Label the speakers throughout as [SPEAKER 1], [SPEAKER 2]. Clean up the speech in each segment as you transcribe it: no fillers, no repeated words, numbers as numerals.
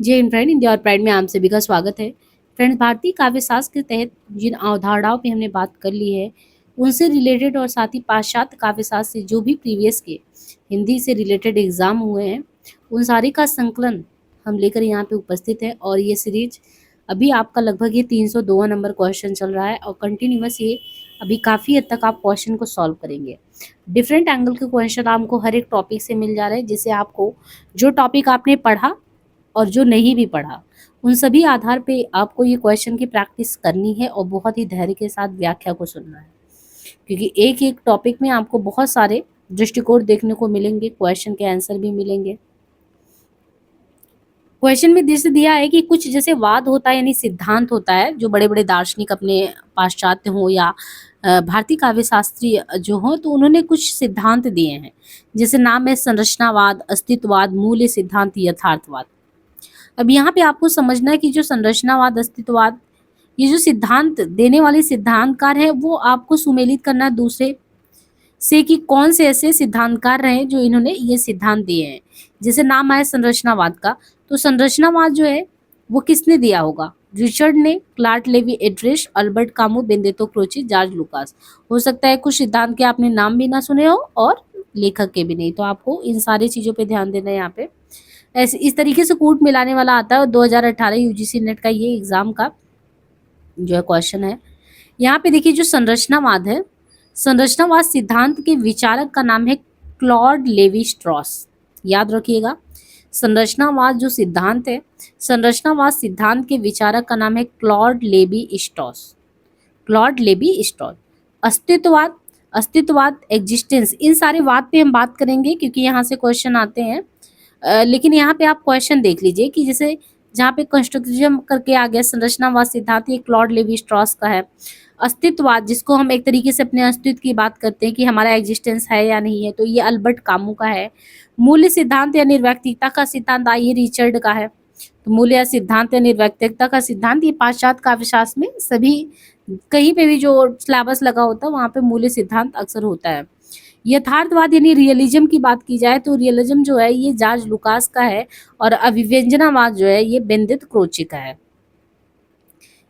[SPEAKER 1] जय Hind friend, India और pride में आप सभी का स्वागत है। फ्रेंड्स, भारतीय काव्य शास्त्र के तहत जिन अवधारणाओं पे हमने बात कर ली है, उनसे रिलेटेड और साथ ही पाश्चात्य काव्य शास्त्र से जो भी प्रीवियस के हिंदी से रिलेटेड एग्जाम हुए हैं, उन सारे का संकलन हम लेकर यहाँ पे उपस्थित है। और ये सीरीज अभी आपका लगभग ये 302 नंबर क्वेश्चन चल रहा है और कंटिन्यूअस ये अभी काफ़ी हद तक आप क्वेश्चन को सॉल्व करेंगे। डिफरेंट एंगल के क्वेश्चन आपको हर एक टॉपिक से मिल जा रहे हैं, जिससे आपको जो टॉपिक आपने पढ़ा और जो नहीं भी पढ़ा, उन सभी आधार पे आपको ये क्वेश्चन की प्रैक्टिस करनी है और बहुत ही धैर्य के साथ व्याख्या को सुनना है, क्योंकि एक एक टॉपिक में आपको बहुत सारे दृष्टिकोण देखने को मिलेंगे, क्वेश्चन के आंसर भी मिलेंगे। क्वेश्चन में जैसे दिया है कि कुछ जैसे वाद होता है यानी सिद्धांत होता है, जो बड़े बड़े दार्शनिक अपने पाश्चात्य हो या भारतीय काव्य शास्त्री जो हो, तो उन्होंने कुछ सिद्धांत दिए हैं। जैसे नाम है संरचनावाद, अस्तित्ववाद, मूल्य सिद्धांत, यथार्थवाद। अब यहाँ पे आपको समझना है कि जो संरचनावाद, अस्तित्ववाद, ये जो सिद्धांत देने वाले सिद्धांतकार हैं, वो आपको सुमेलित करना है दूसरे से कि कौन से ऐसे सिद्धांतकार रहे जो इन्होंने ये सिद्धांत दिए हैं। जैसे नाम आया संरचनावाद का, तो संरचनावाद जो है वो किसने दिया होगा? रिचर्ड ने, Clark Levi address, Albert Camus, Benedetto Croce, George Lucas. हो सकता है कुछ सिद्धांत के आपने नाम भी ना सुने हो और लेखक के भी नहीं, तो आपको इन सारी चीजों पे ध्यान देना है। यहाँ पे ऐसे इस तरीके से कूट मिलाने वाला आता है। और 2018 यूजीसी नेट का ये एग्जाम का जो है क्वेश्चन है। यहाँ पे देखिए, जो संरचनावाद है, संरचनावाद सिद्धांत के विचारक का नाम है क्लॉड लेवी स्ट्रॉस। याद रखिएगा, संरचनावाद जो सिद्धांत है, संरचनावाद सिद्धांत के विचारक का नाम है Claude Levi Strauss. Claude Levi Strauss. अस्तित्ववाद, अस्तित्ववाद, एग्जिस्टेंस, इन सारे वाद पे हम बात करेंगे क्योंकि यहाँ से क्वेश्चन आते हैं। लेकिन यहाँ पे आप क्वेश्चन देख लीजिए कि जैसे जहाँ पे कंस्ट्रक्टिविज्म करके आ गया, संरचनावाद सिद्धांत ये क्लॉड लेवी स्ट्रॉस का है। अस्तित्ववाद, जिसको हम एक तरीके से अपने अस्तित्व की बात करते हैं कि हमारा एग्जिस्टेंस है या नहीं है, तो ये अल्बर्ट कामू का है। मूल्य सिद्धांत या निर्वैयक्तिकता का सिद्धांत ये रिचर्ड का है। तो मूल्य सिद्धांत या निर्वैयक्तिकता का सिद्धांत ये पाश्चात्य काव्यशास्त्र में सभी कहीं पे भी जो सिलेबस लगा होता है वहाँ पे मूल्य सिद्धांत अक्सर होता है। यथार्थवाद यानी रियलिज्म की बात की जाए तो रियलिज्म जो है ये जॉर्ज लुकास का है। और अभिव्यंजनावाद जो है ये बेनेडिक्टो क्रोची का है।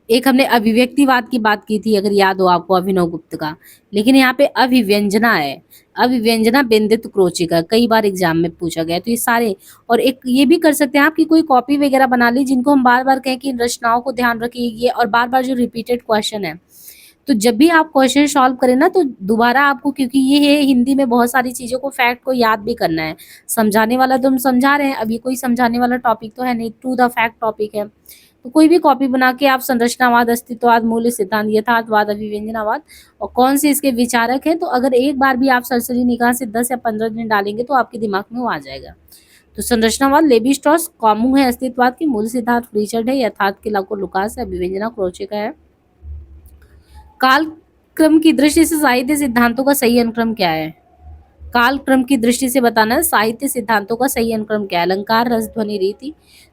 [SPEAKER 1] एक हमने अभिव्यक्तिवाद की बात की थी, अगर याद हो आपको, अभिनव गुप्त का। लेकिन यहाँ पे अभिव्यंजना है, अभिव्यंजना बेनेडिक्टो क्रोची का, कई बार एग्जाम में पूछा गया। तो ये सारे, और एक ये भी कर सकते हैं आप कि कोई कॉपी वगैरह बना ली जिनको हम बार बार कहें कि इन रचनाओं को ध्यान रखिए, और बार बार जो रिपीटेड क्वेश्चन है, तो जब भी आप क्वेश्चन सॉल्व करें ना, तो दोबारा आपको, क्योंकि ये है हिंदी में बहुत सारी चीज़ों को, फैक्ट को याद भी करना है। समझाने वाला तो हम समझा रहे हैं, अभी कोई समझाने वाला टॉपिक तो है नहीं, टू द फैक्ट टॉपिक है। तो कोई भी कॉपी बना के आप संरचनावाद, अस्तित्ववाद, मूल्य सिद्धांत, यथार्थवाद, अभिव्यंजनावाद और कौन से इसके विचारक हैं, तो अगर एक बार भी आप सरसरी निगाह से 10 या 15 दिन डालेंगे तो आपके दिमाग में वो आ जाएगा। तो संरचनावाद लेवी स्ट्रॉस, कामू है अस्तित्ववाद की, मूल्य सिद्धांत रिचर्ड है, यथार्थ के लाको लुकास है, अभिव्यंजना क्रोचे का है। काल क्रम की दृष्टि से साहित्य सिद्धांतों का सही अनुक्रम क्या है? काल क्रम की दृष्टि से बताना है साहित्य सिद्धांतों का सही अनुक्रम क्या है। अलंकार, रस, ध्वनि, रीति।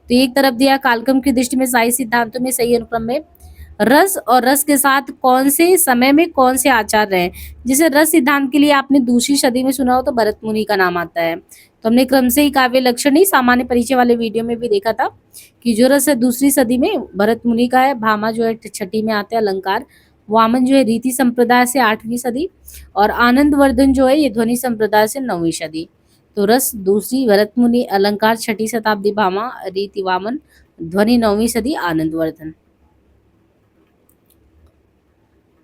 [SPEAKER 1] तो एक तरफ दिया कालक्रम की दृष्टि में साहित्य सिद्धांतों में सही अनुक्रम में रस, और रस के साथ कौन से समय में कौन से आचार्य हैं। जैसे रस सिद्धांत के लिए आपने दूसरी सदी में सुना हो तो भरत मुनि का नाम आता है। तो हमने क्रम से ही काव्य लक्षण नहीं, सामान्य परिचय वाले वीडियो में भी देखा था कि जो रस है दूसरी सदी में भरत मुनि का है, भामा जो है छठी में आते हैं, अलंकार, वामन जो है रीति संप्रदाय से 8वीं सदी, और आनंदवर्धन जो है ये ध्वनि संप्रदाय से 9वीं सदी। तो रस दूसरी भरत मुनि, अलंकार 6ठी शताब्दी, भामा, रीति वामन, ध्वनि 9वीं सदी, आनंदवर्धन।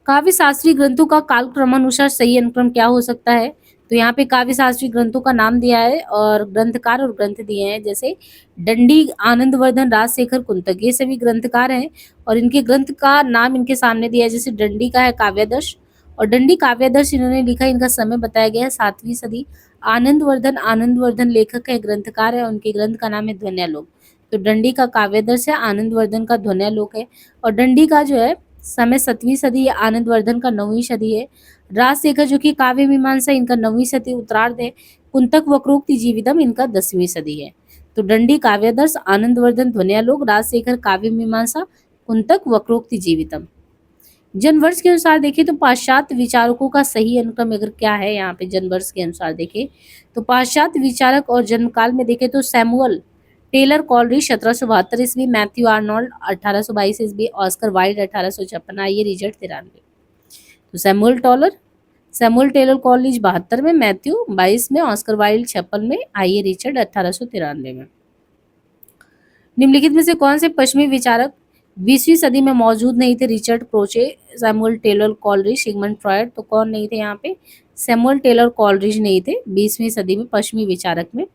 [SPEAKER 1] काव्य शास्त्रीय ग्रंथों का काल क्रमानुसार सही अनुक्रम क्या हो सकता है? तो यहाँ पे काव्य शास्त्रीय ग्रंथों का नाम दिया है और ग्रंथकार और ग्रंथ दिए हैं। जैसे दंडी, आनंदवर्धन, राजशेखर, कुंतक, ये सभी ग्रंथकार हैं और इनके ग्रंथ का नाम इनके सामने दिया है। जैसे दंडी का है काव्यादर्श, और दंडी काव्यादर्श इन्होंने लिखा, इनका समय बताया गया है 7वीं सदी। आनंदवर्धन, आनंदवर्धन लेखक है, ग्रंथकार है, उनके ग्रंथ का नाम है ध्वन्यालोक। तो दंडी का काव्यादर्श है, आनंदवर्धन का ध्वन्यालोक है, और दंडी का जो है समय 7वीं सदी है, आनंदवर्धन का 9वीं सदी है। राजशेखर जो कि काव्य मीमांसा, इनका 9वीं सदी उत्तरार्ध है। कुंतक वक्रोक्ति जीवितम, इनका 10वीं सदी है। तो दंडी काव्यादर्श, आनंदवर्धन ध्वन्यालोक, राजशेखर काव्य मीमांसा, कुंतक वक्रोक्ति जीवितम। जनवर्ष के अनुसार देखें तो पाश्चात्य विचारकों का सही अनुक्रम अगर क्या है, यहाँ पे जनवर्ष के अनुसार देखें तो पाश्चात्य विचारक और जन्मकाल में देखें तो सैमुअल टेलर कॉलरिज 1772 ईस्वी, मैथ्यू आर्नोल्ड 1822 ईस्वी, ऑस्कर वाइल्ड 1856, आइए रिचर्ड 93। तो सैमुअल टेलर कॉलरिज 72 में, मैथ्यू 22 में, ऑस्कर वाइल्ड 56 में, आइए रिचर्ड 1893 में। निम्नलिखित में से कौन से पश्चिमी विचारक 20वीं सदी में मौजूद नहीं थे? Richard Croce, Samuel Taylor Coleridge, Sigmund Freud. तो कौन नहीं थे यहाँ पे? सैमुअल टेलर कॉलरिज नहीं थे 20वीं सदी में पश्चिमी विचारक में।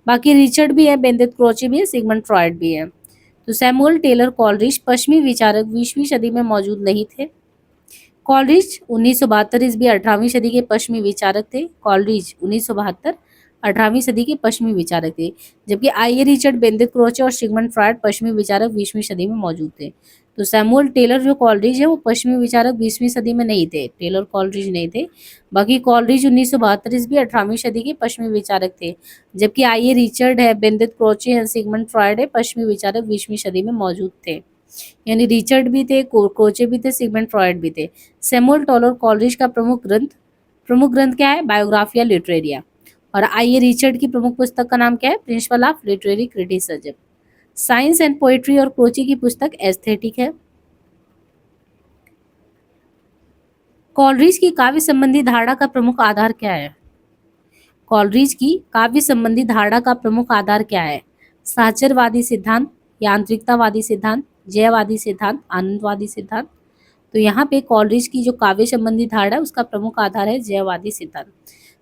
[SPEAKER 1] बाकी रिचर्ड भी है, बेनेडिक्ट क्रोचे भी है, सिगमंड फ्रॉयड भी है। तो सैमुअल टेलर कॉलरिज पश्चिमी विचारक 20वीं सदी में मौजूद नहीं थे। कॉलरिज 1972 ईस्वी 18वीं सदी के पश्चिमी विचारक थे। कॉलरिज 1972 18वीं सदी के पश्चिमी विचारक थे, जबकि आइए रिचर्ड, बेनेडिक्ट क्रोचे और सिगमंड फ्रॉयड पश्चिमी विचारक 20वीं सदी में मौजूद थे। तो सैमुअल टेलर जो कॉलरिज है वो पश्चिमी विचारक 20वीं सदी में नहीं थे, टेलर कॉलरिज नहीं थे। बाकी कॉलरिज 1972 ईस्वी 18वीं सदी के पश्चिमी विचारक थे, जबकि आइए रिचर्ड है, बेनेडिक्ट क्रोचे है, सिगमंड फ्रॉयड है, पश्चिमी विचारक 20वीं सदी में मौजूद थे। यानी रिचर्ड भी थे, क्रोचे भी थे, सिगमंड फ्रॉयड भी थे। सैमुअल टेलर कॉलरिज का प्रमुख ग्रंथ क्या है? Biographia Literaria. और आइए रिचर्ड की प्रमुख पुस्तक का नाम क्या है? Principle of literary criticism. Science and poetry और क्रोचे की पुस्तक एस्थेटिक है। कॉलरिज की काव्य संबंधी धारणा का प्रमुख आधार क्या है? कॉलरिज की काव्य संबंधी धारणा का प्रमुख आधार क्या है? साहचर्यवादी सिद्धांत, यांत्रिकतावादी सिद्धांत, जयवादी सिद्धांत, आनंदवादी सिद्धांत। तो यहाँ पे कॉलरिज की जो काव्य संबंधी धारणा है उसका प्रमुख आधार है जयवादी सिद्धांत।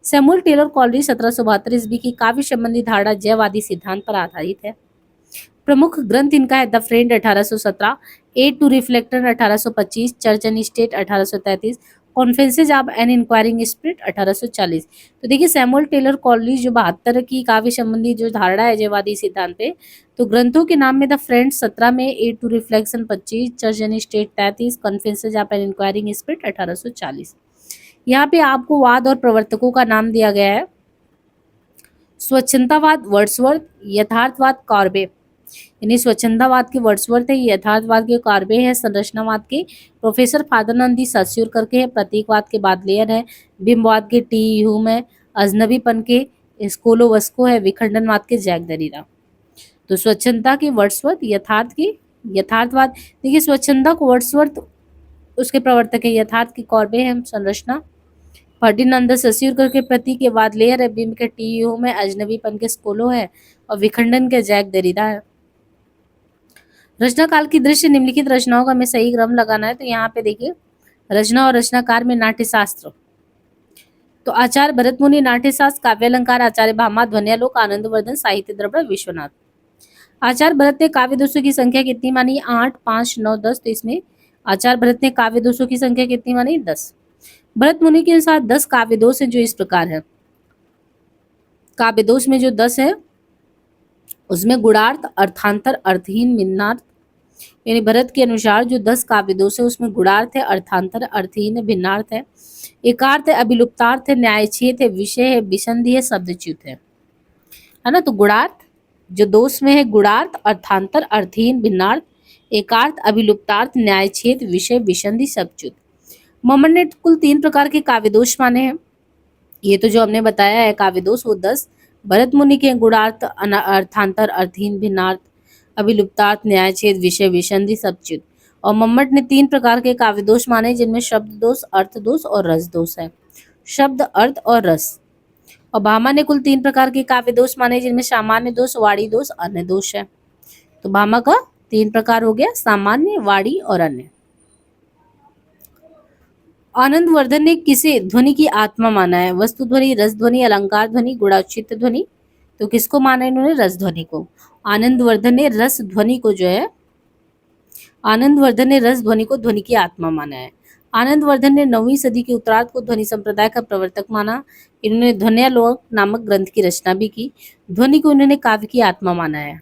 [SPEAKER 1] सैमुअल टेलर कॉलरिज 1772 ईस्वी की काव्य संबंधी धारणा जयवादी सिद्धांत पर आधारित है। प्रमुख ग्रंथ इनका है the friend 1817, aid to reflector 1825, church and state 1833, conferences of an inquiring spirit 1840। तो देखिए सैमुअल टेलर कॉलरिज जो 72 की काव्य संबंधी जो धारणा है जयवादी सिद्धांत पे, तो ग्रंथों के नाम में द फ्रेंड 17 में, aid to reflection 25, church and state 33, conferences of an inquiring spirit 1840। यहाँ पे आपको वाद और प्रवर्तकों का नाम दिया गया है। स्वच्छंदतावाद वर्ड्सवर्थ, यथार्थवाद कॉर्बे। यानी स्वच्छंदतावाद के वर्ड्सवर्थ है, यथार्थवाद के कॉर्बे है, संरचनावाद के प्रोफेसर फादरनंदी सस्यूर करके है, प्रतीकवाद के बादलेयर है, बिंबवाद के टी ह्यूम है, अजनबीपन के स्कोलोवस्को है, विखंडनवाद के जैक दरिडा। तो स्वच्छंदता के वर्ड्सवर्थ, यथार्थवाद। देखिए स्वच्छंदता को वर्ड्सवर्थ उसके प्रवर्तक है, यथार्थ की कॉर्बे है, संरचना फर्डिनांद सस्यूर करके प्रतीक के बाद लेयर है, बिम्ब के टी ह्यूम है, अजनबीपन के स्कोलो है और विखंडन के जैक दरिडा है। रचना काल की दृश्य निम्नलिखित रचनाओं का हमें सही क्रम लगाना है। तो यहाँ पे देखिए रचना और रचनाकार में नाट्यशास्त्र, तो आचार्य भरत मुनि नाट्यशास्त्र, काव्य अलंकार आचार्य भामा, ध्वन्यालोक आनंदवर्धन, साहित्य द्रव्य विश्वनाथ। आचार्य भरत ने काव्य दोषों की संख्या कितनी मानी? 8, 5, 9, 10। तो इसमें आचार्य भरत ने काव्य दोषों की संख्या कितनी मानी? 10। भरत मुनि के अनुसार 10 काव्य दोष है जो इस प्रकार है। काव्य दोष में जो 10 है उसमें गुणार्थ, अर्थांतर, अर्थहीन, भिन्नार्थ। यानी भरत के अनुसार जो 10 काव्य दोष है उसमें गुणार्थ है, अर्थांतर, अर्थहीन है, भिन्नार्थ है, एकार्थ है, अभिलुप्तार्थ है, न्यायच्छेद है, विषय है, विसंधि है, शब्दच्युत है ना। तो गुणार्थ जो दोष में है गुणार्थ, अर्थांतर, अर्थहीन, भिन्नार्थ, एकार्थ, अभिलुप्तार्थ, न्यायच्छेद, विषय, विसंधि, शब्दच्युत। मोमन ने कुल 3 प्रकार के काव्य दोष माने हैं। ये तो जो हमने बताया है काव्य दोष वो 10। भरत मुनि के गुणार्थ, अर्थांतर, अर्थहीन, भिन्नार्थ, अभिलुप्तार्थ, न्यायच्छेद, विषय, विसंधि, शब्दच्युत। और मम्मट ने 3 प्रकार के काव्य दोष माने जिनमें शब्द दोष, अर्थ दोष और रस दोष है। शब्द, अर्थ और रस। और भामा ने कुल 3 प्रकार के काव्य दोष माने जिनमें सामान्य दोष, वाणी दोष, अन्य दोष है। तो भामा का 3 प्रकार हो गया, सामान्य, वाणी और अन्य। आनंदवर्धन ने किसे ध्वनि की आत्मा माना है? वस्तु ध्वनि, रस ध्वनि, अलंकार ध्वनि, गुणाचित ध्वनि। तो किसको माना है इन्होंने? रस ध्वनि को। आनंदवर्धन ने रस ध्वनि को जो है, आनंदवर्धन ने रस ध्वनि को ध्वनि की आत्मा माना है। आनंदवर्धन ने 9वीं सदी के उत्तरार्ध को ध्वनि संप्रदाय का प्रवर्तक माना। इन्होंने ध्वन्यालोक नामक ग्रंथ की रचना भी की। ध्वनि को इन्होंने काव्य की आत्मा माना है।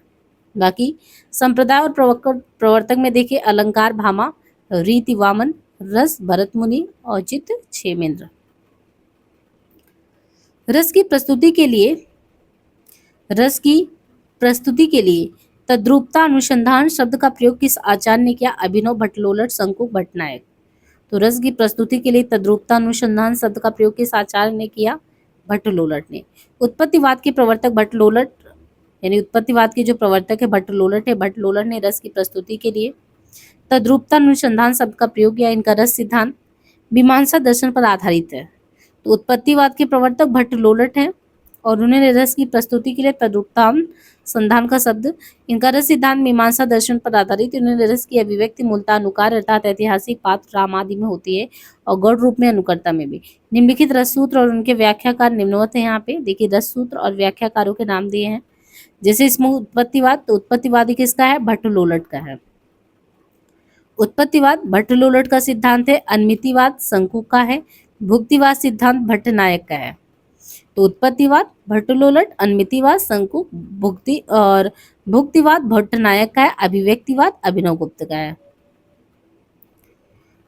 [SPEAKER 1] बाकी संप्रदाय और प्रवर्तक में देखिए अलंकार भामा, रीति वामन, रस भरत मुनि, औचित्य क्षेमेंद्र। रस की प्रस्तुति के लिए तद्रूपता अनुसंधान शब्द का प्रयोग किस आचार्य ने किया? अभिनव भट्टलोलट, शंकु भट्टनायक। तो रस की प्रस्तुति के लिए तद्रूपता अनुसंधान शब्द का प्रयोग किस आचार्य ने किया? भट्टलोलट ने। उत्पत्तिवाद के प्रवर्तक भट्टलोलट यानी उत्पत्तिवाद के जो प्रवर्तक है भट्ट लोलट ने रस की प्रस्तुति के लिए तद्रूपता अनुसंधान शब्द का प्रयोग किया। इनका रस सिद्धांत मीमांसा दर्शन पर आधारित है। तो उत्पत्तिवाद के प्रवर्तक भट्ट लोलट हैं और उन्होंने रस की प्रस्तुति के लिए तद्रूपता संधान का शब्द, इनका रस सिद्धांत मीमांसा दर्शन पर आधारित। उन्होंने रस की अभिव्यक्ति मूलतः अनुकार अर्थात ऐतिहासिक पात्र राम आदि में होती है और गौड़ रूप में अनुकर्ता में भी। निम्नलिखित रस सूत्र और उनके व्याख्याकार निम्नवत है। यहाँ पे देखिए रस सूत्र और व्याख्याकारों के नाम दिए हैं। जैसे इसमें उत्पत्तिवाद, तो उत्पत्तिवादी किसका है? भट्ट लोलट का है। उत्पत्तिवाद भट्ट लोलट का सिद्धांत है। अनमितिवाद शंकु का है। भुक्तिवाद सिद्धांत भट्ट नायक का है। तो उत्पत्तिवाद भट्ट लोलट, अनमितिवाद शंकु, भुक्तिवाद भट्ट नायक का है। अभिव्यक्तिवाद अभिनव गुप्त का है।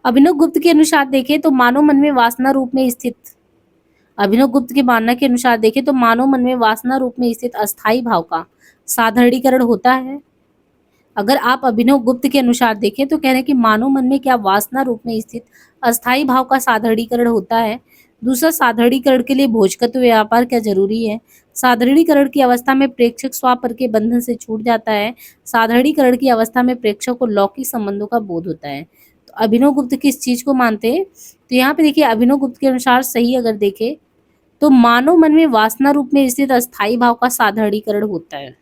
[SPEAKER 1] अभिनव गुप्त के अनुसार देखें तो मानव मन में वासना रूप में स्थित, अभिनव गुप्त के मानना के अनुसार देखें तो मानव मन में वासना रूप में स्थित अस्थाई भाव का साधारणीकरण होता है। अगर आप अभिनव गुप्त के अनुसार देखें तो कह रहे हैं कि मानव मन में क्या वासना रूप में स्थित अस्थाई भाव का साधारणीकरण होता है। दूसरा, साधारणीकरण के लिए भोजकत्व व्यापार क्या जरूरी है? साधारणीकरण की अवस्था में प्रेक्षक स्वापर के बंधन से छूट जाता है। साधारणीकरण की अवस्था में प्रेक्षक को लौकिक संबंधों का बोध होता है। तो अभिनव गुप्त किस चीज को मानते हैं? तो यहाँ पे देखिए अभिनव गुप्त के अनुसार सही अगर देखें तो मानव मन में वासना रूप में स्थित अस्थाई भाव का साधारणीकरण होता है।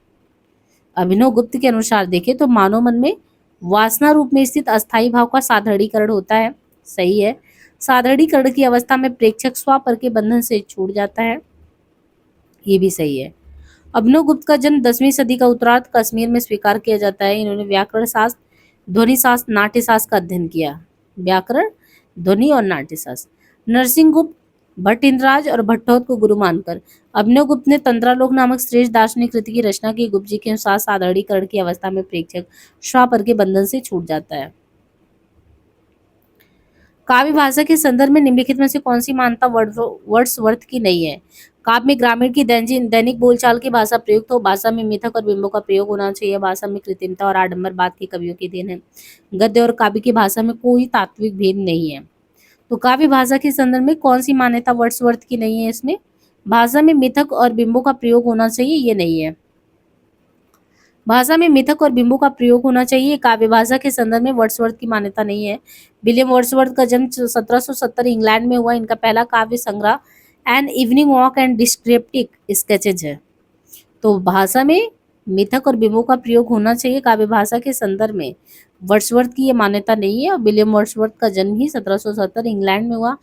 [SPEAKER 1] अभिनव गुप्त के अनुसार देखें तो मानव मन में वासना रूप में स्थित अस्थाई भाव का साधारणीकरण होता है। सही है। साधारणीकरण की अवस्था में प्रेक्षक स्वापर के बंधन से छूट जाता है। ये भी सही है। अभिनव गुप्त का जन्म 10वीं सदी का उत्तरार्ध कश्मीर में स्वीकार किया जाता है। इन्होंने व्याकरण शास्त्र, ध्वनि शास्त्र, नाट्य शास्त्र का अध्ययन किया। व्याकरण, ध्वनि और नाट्य शास्त्र। नरसिंह गुप्त, भट्ट इंद्रराज और भट्टोत को गुरु मानकर अभिनव गुप्त ने तंत्रालोक नामक श्रेष्ठ दार्शनिक कृति की रचना की। गुप्त जी के अनुसार साधारणीकरण की अवस्था में प्रेक्षक श्वापर के बंधन से छूट जाता है। काव्य भाषा के संदर्भ में निम्नलिखित में से कौन सी मान्यता वर्ड्सवर्थ की नहीं है? काव्य में ग्रामीण की दैनिक बोलचाल की भाषा प्रयुक्त हो। भाषा में मिथक और बिंबों का प्रयोग होना चाहिए। भाषा में कृत्रिमता और आडंबरवाद की कवियों की देन है। गद्य और काव्य की भाषा में कोई तात्विक भेद नहीं है। तो काव्य भाषा के संदर्भ में कौन सी मान्यता वर्ड्सवर्थ की नहीं है? इसमें भाषा में मिथक और बिंबों का प्रयोग होना चाहिए, ये नहीं है। भाषा में मिथक और बिंबों का प्रयोग होना चाहिए। काव्य भाषा के संदर्भ में वर्ड्सवर्थ की मान्यता नहीं है। विलियम वर्ड्सवर्थ का जन्म 1770 इंग्लैंड में हुआ। इनका पहला काव्य संग्रह N evening walk and descriptive sketches है। तो भाषा में मिथक और बिंबों का प्रयोग होना चाहिए। काव्य भाषा के संदर्भ में वर्ड्सवर्थ की ये मान्यता नहीं है। और विलियम वर्ड्सवर्थ का जन्म ही 1770 इंग्लैंड में हुआ।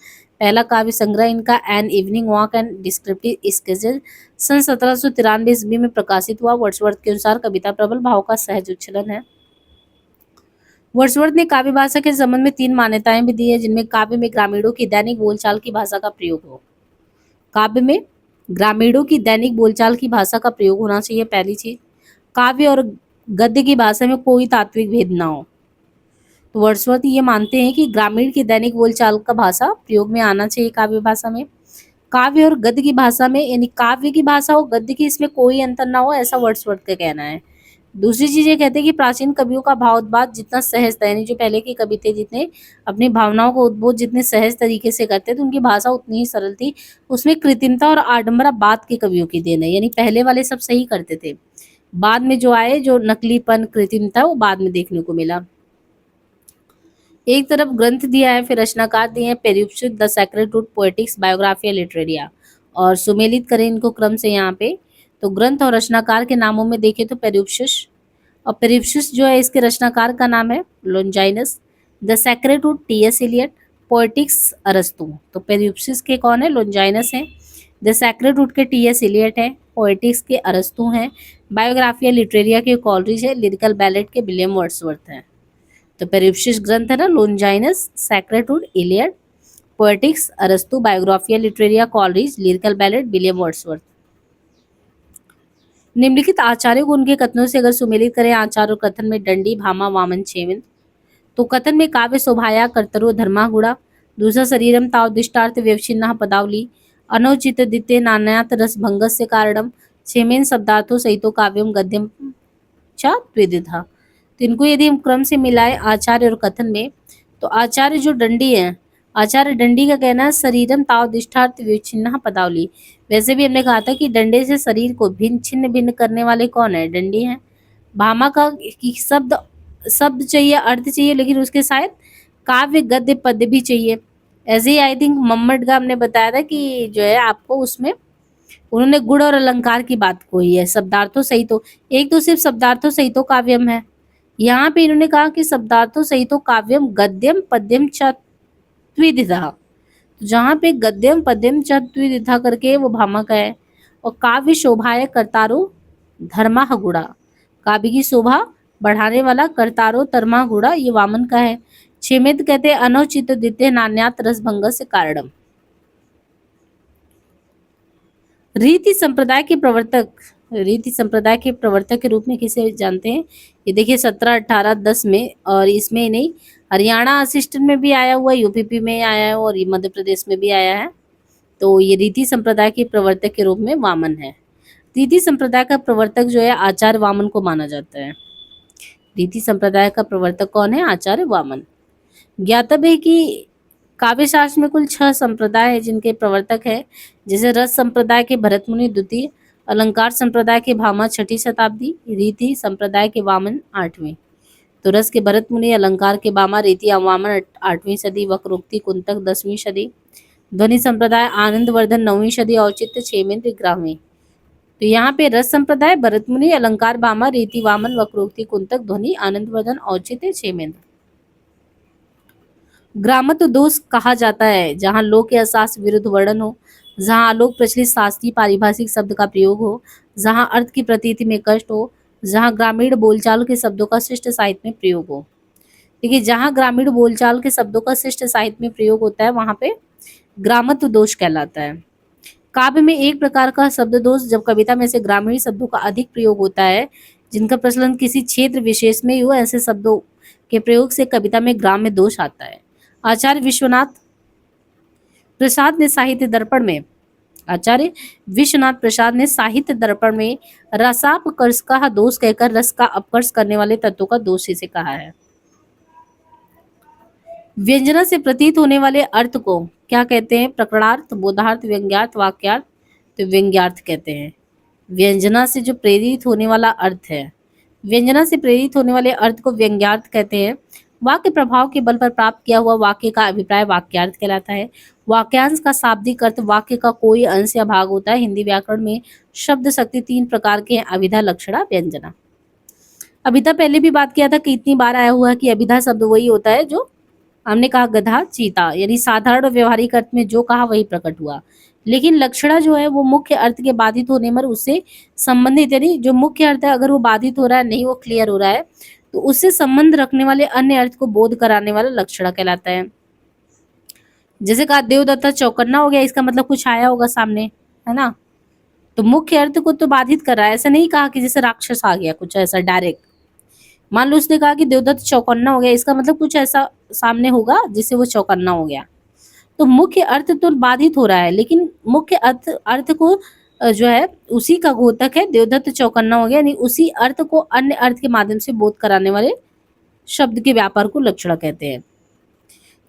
[SPEAKER 1] पहला काव्य संग्रह इनका an evening walk and descriptive sketches सन 1793 ईस्वी में प्रकाशित हुआ। वर्ड्सवर्थ के अनुसार कविता प्रबल भाव का सहज उच्छलन है। वर्ड्सवर्थ ने काव्य भाषा के संबंध में 3 मान्यताएं भी दी है, जिनमें काव्य में ग्रामीणों की दैनिक बोलचाल की भाषा का प्रयोग हो। काव्य में ग्रामीणों की दैनिक बोलचाल की भाषा का प्रयोग होना चाहिए, पहली चीज। काव्य और गद्य की भाषा में कोई तात्विक भेद ना हो। तो वर्ड्सवर्थ ये मानते हैं कि ग्रामीण की दैनिक बोलचाल का भाषा प्रयोग में आना चाहिए काव्य भाषा में। काव्य और गद्य की भाषा में, यानी काव्य की भाषा और गद्य की, इसमें कोई अंतर ना हो, ऐसा वर्ड्सवर्थ का कहना है। दूसरी चीज ये कहते हैं कि प्राचीन कवियों का भावोद्वाद जितना सहज था, यानी जो पहले के कवि थे जितने अपनी भावनाओं का उद्बोध जितने सहज तरीके से करते थे, उनकी भाषा उतनी ही सरल थी। उसमें कृत्रिमता और आडंबरवाद के कवियों की देन है, यानी पहले वाले सब सही करते थे। बाद में जो आए, जो नकलीपन, कृत्रिमता, वो बाद में देखने को मिला। एक तरफ ग्रंथ दिया है, फिर रचनाकार दिए हैं, Peri Hypsous, the sacred root, Poetics, Biographia Literaria, और सुमेलित करें इनको क्रम से यहाँ पे। तो ग्रंथ और रचनाकार के नामों में देखें तो पेरिप्सिस, और पेरिप्सिस जो है इसके रचनाकार का नाम है Longinus. The sacred root T S. Eliot, Poetics अरस्तु। तो पेरिप्सिस के कौन है? लोंजाइनस है। द सेक्रेड रूट के टी.एस. इलियट है। पोएटिक्स के अरस्तु हैं। बायोग्राफिया लिटरेरिया के कॉलरिज है। लिरिकल बैलेट के विलियम वर्ड्सवर्थ हैं। तो पेरिप्सिस ग्रंथ है ना, Longinus, sacred root, Iliad, Poetics अरस्तु, Biographia Literaria, Coleridge, Lyrical Ballads, William Wordsworth. निम्नलिखित आचार्यों को उनके कथनों से अगर सुमेलित करें, आचार और कथन में दंडी, भामा, वामन, चेविन। तो कथन में काव्य शोभाया कर्तरो धर्मा गुड़ा। दूसरा, शरीरम ताव दिष्टार्थ व्यवच्छिन्ना पदावली, अनौचित दित्य नान्यात रस भंगस्य कारणम, छेमेन शब्दार्थो सहितो काव्यम गद्यम च द्विधा। तो इनको यदि हम क्रम से मिलाएं आचार्य और कथन में, तो आचार्य जो दंडी हैं आचार्य दंडी का कहना है शरीरम तावदिष्ठार्थ विच्छिन्नः पदावली। वैसे भी हमने कहा था कि डंडे से शरीर को भिन्न छिन्न भिन्न करने वाले कौन है, डंडी है। भामा का कि शब्द शब्द चाहिए, अर्थ चाहिए, लेकिन उसके शायद काव्य गद्य पद्य भी चाहिए। ऐसे ही आई थिंक मम्मट का हमने बताया था कि जो है आपको उसमें उन्होंने गुण और अलंकार की बात कही है, शब्दार्थों सहित हो। एक तो सिर्फ शब्दार्थों सहित हो काव्यम है, यहाँ पे इन्होंने कहा कि शब्दार्थों सहित हो काव्यम गद्यम पद्यम च द्विधा। जहाँ पे गद्यम पद्यम च द्विधा करके वो भामा का है। और काव्य शोभाय कर्तारो धर्मा गुड़ा, काव्य की शोभा बढ़ाने वाला कर्तारो धर्मा गुड़ा, ये वामन का है। छेमेद कहते हैं अनौचित द्वितीय नान्यात रसभंग से कारणम। रीति संप्रदाय के प्रवर्तक, रीति संप्रदाय के प्रवर्तक के रूप में किसे जानते हैं? ये देखिए 17, 18, 10 में, और इसमें नहीं, हरियाणा असिस्टेंट में भी आया हुआ है, यूपीपी में आया है और ये मध्य प्रदेश में भी आया है। तो ये रीति संप्रदाय के प्रवर्तक के रूप में वामन है। रीति संप्रदाय का प्रवर्तक जो है आचार्य वामन को माना जाता है। रीति संप्रदाय का प्रवर्तक कौन है? आचार्य वामन। ज्ञातव्य है कि काव्य शास्त्र में कुल 6 संप्रदाय है जिनके प्रवर्तक है, जैसे रस संप्रदाय के भरत मुनि द्वितीय, अलंकार संप्रदाय के भामा 6ठी शताब्दी, रीति संप्रदाय के वामन 8वीं। तो रस के भरत मुनि, अलंकार के भामा, रीति वामन 8वीं सदी, वक्रोक्ति कुंतक 10वीं सदी, ध्वनि संप्रदाय आनंदवर्धन 9वीं सदी, औचित्य 6वीं 11वीं। तो यहाँ पे रस संप्रदाय, भरत मुनि, अलंकार भामा, रीति वामन, वक्रोक्ति कुंतक, ध्वनि आनंदवर्धन, औचित्य 6वीं। ग्रामत्व दोष कहा जाता है जहाँ लोक के अशास्त्र विरुद्ध वर्णन हो, जहाँ आलोक प्रचलित शास्त्रीय पारिभाषिक शब्द का प्रयोग हो, जहाँ अर्थ की प्रतीति में कष्ट हो, जहाँ ग्रामीण बोलचाल के शब्दों का शिष्ट साहित्य में प्रयोग हो। देखिए जहाँ ग्रामीण बोलचाल के शब्दों का शिष्ट साहित्य में प्रयोग होता है वहां पे ग्रामत्व दोष कहलाता है। काव्य में एक प्रकार का शब्द दोष जब कविता में से ग्रामीण शब्दों का अधिक प्रयोग होता है जिनका प्रचलन किसी क्षेत्र विशेष में ही हो, ऐसे शब्दों के प्रयोग से कविता में ग्राम्य दोष आता है। आचार्य विश्वनाथ प्रसाद ने साहित्य दर्पण में, आचार्य विश्वनाथ प्रसाद ने साहित्य दर्पण में रसापकर्ष का दोष कहकर रस का अपकर्ष करने वाले तत्वों का दोष इसे कहा है। व्यंजना से प्रतीत होने वाले अर्थ को क्या कहते हैं? प्रकरणार्थ, बोधार्थ, व्यंग्यार्थ, वाक्यार्थ। तो व्यंग्यार्थ कहते हैं। व्यंजना से जो प्रेरित होने वाला अर्थ है, व्यंजना से प्रेरित होने वाले अर्थ को व्यंग्यार्थ कहते हैं। वाक्य प्रभाव के बल पर प्राप्त किया हुआ वाक्य का अभिप्राय वाक्यार्थ कहलाता है। वाक्यांश का शाब्दिक अर्थ वाक्य का कोई अंश या भाग होता है। हिंदी व्याकरण में शब्द शक्ति 3 प्रकार के हैं: अभिधा, लक्षणा, व्यंजना। अभिधा पहले भी बात किया था कि इतनी बार आया हुआ है कि अभिधा शब्द वही होता है जो हमने कहा गधा, चीता, यानी साधारण और व्यवहारिक अर्थ में जो कहा वही प्रकट हुआ। लेकिन लक्षणा जो है वो मुख्य अर्थ के बाधित होने पर उससे संबंधित, यानी जो मुख्य अर्थ है अगर वो बाधित हो रहा है, नहीं वो क्लियर हो रहा है, तो उससे संबंध रखने वाले अन्य अर्थ को बोध कराने वाला लक्षणा कहलाता है। जैसे कहा देवदत्ता चौकन्ना हो गया, इसका मतलब कुछ आया होगा सामने, है ना। तो मुख्य अर्थ को तो बाधित कर रहा है, ऐसा नहीं कहा कि जैसे राक्षस आ गया कुछ ऐसा डायरेक्ट। मान लो उसने कहा कि देवदत्त चौकन्ना हो गया, इसका मतलब कुछ ऐसा सामने होगा जिससे वो चौकन्ना हो गया। तो मुख्य अर्थ तो बाधित हो रहा है, लेकिन मुख्य अर्थ अर्थ को जो है उसी का घोतक है। देवदत्त चौकन्ना हो गया, यानी उसी अर्थ को अन्य अर्थ के माध्यम से बोध कराने वाले शब्द के व्यापार को लक्षणा कहते हैं।